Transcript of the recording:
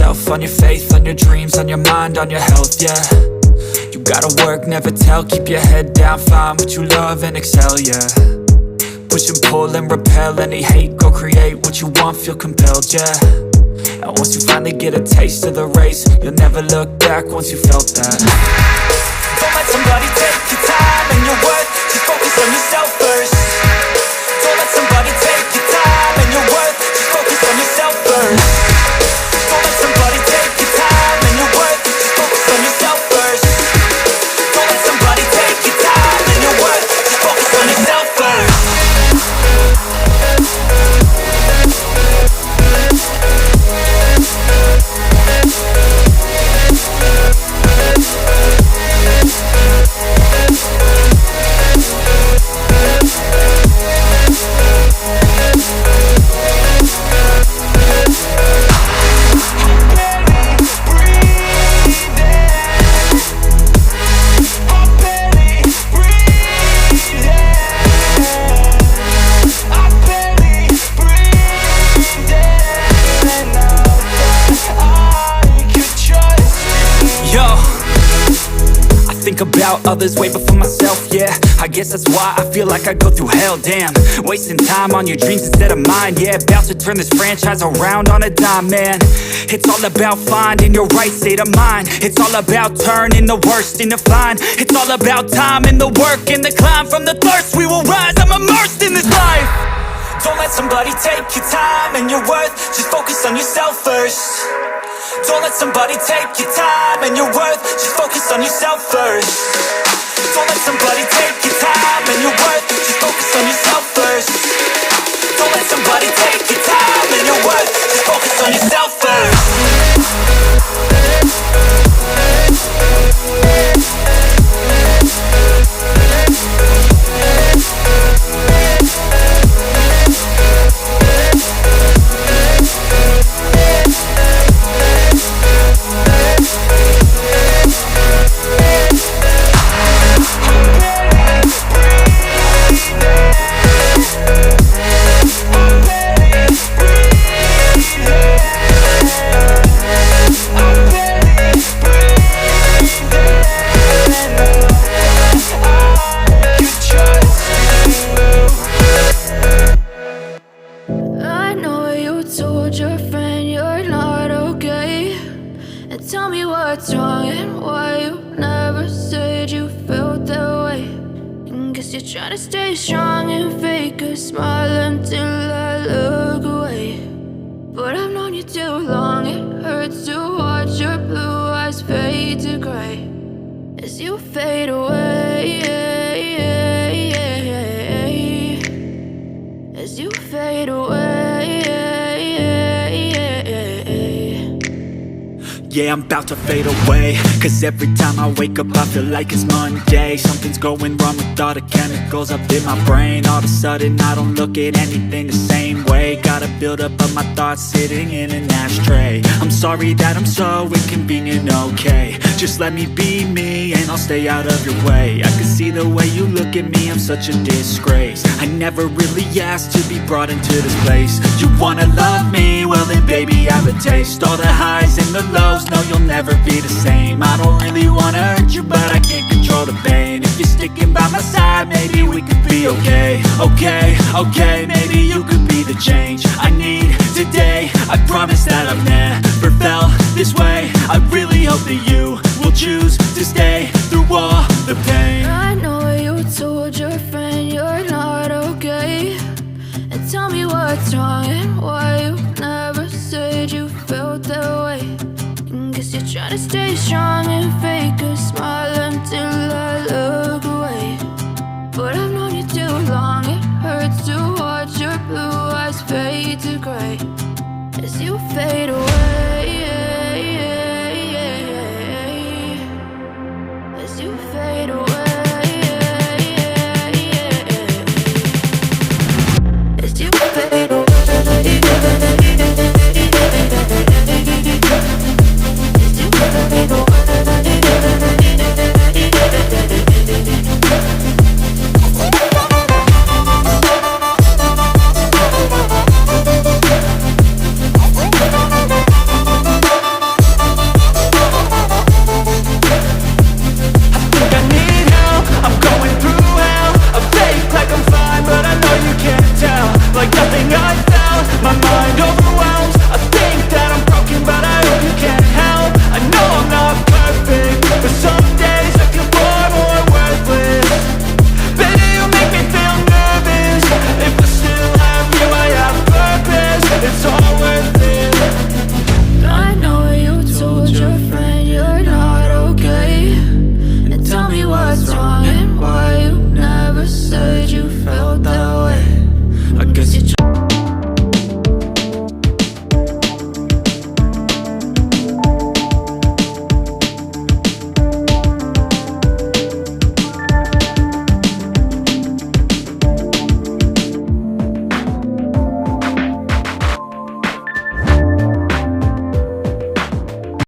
yourself, on your faith, on your dreams, on your mind, on your health, yeah. You gotta work, never tell, keep your head down, find what you love and excel, yeah. Push and pull and repel any hate, go create what you want, feel compelled, yeah. And once you finally get a taste of the race, you'll never look back once you felt that. Don't let somebody take your time and your worth, just focus on yourself first. Don't let somebody take your time and your worth, just focus on yourself first. Don't let somebody take your time and your worth, just focus on yourself first. Don't let somebody take your time and your worth, just focus on yourself first. Think about others way before myself, yeah. I guess that's why I feel like I go through hell, damn. Wasting time on your dreams instead of mine, yeah. About to turn this franchise around on a dime, man. It's all about finding your right state of mind. It's all about turning the worst into fine. It's all about time and the work and the climb. From the thirst we will rise, I'm immersed in this life. Don't let somebody take your time and your worth, just focus on yourself first. Don't let somebody take your time and your worth, just focus on yourself first. Don't let somebody take your time and your worth, just focus on yourself first. Don't let somebody take your time and your worth, just focus on yourself first. Tell me what's wrong and why you never said you felt that way. And guess you're trying to stay strong and fake a smile until I look away. But I've known you too long, it hurts to watch your blue eyes fade to gray as you fade away, as you fade away. Yeah, I'm about to fade away, cause every time I wake up I feel like it's Monday. Something's going wrong with all the chemicals up in my brain. All of a sudden I don't look at anything the same way. Got a buildup of my thoughts sitting in an ashtray. I'm sorry that I'm so inconvenient, okay. Just let me be me and I'll stay out of your way. I can see the way you look at me, I'm such a disgrace. I never really asked to be brought into this place. You wanna love me? Well then baby I have a taste. All the highs and the lows, no, you'll never be the same. I don't really wanna hurt you, but I can't control the pain. If you're sticking by my side, maybe we could be okay. Okay, maybe you could be the change I need today. I promise that I've never felt this way. I really hope that you will choose to stay through all the pain. I know you told your friend you're not okay, and tell me what's wrong and why you never said you felt that way. Guess you're trying to stay strong and fake a smile until I look away. But I've known you too long, it hurts to watch your blue eyes fade to gray as you fade away, as you fade away.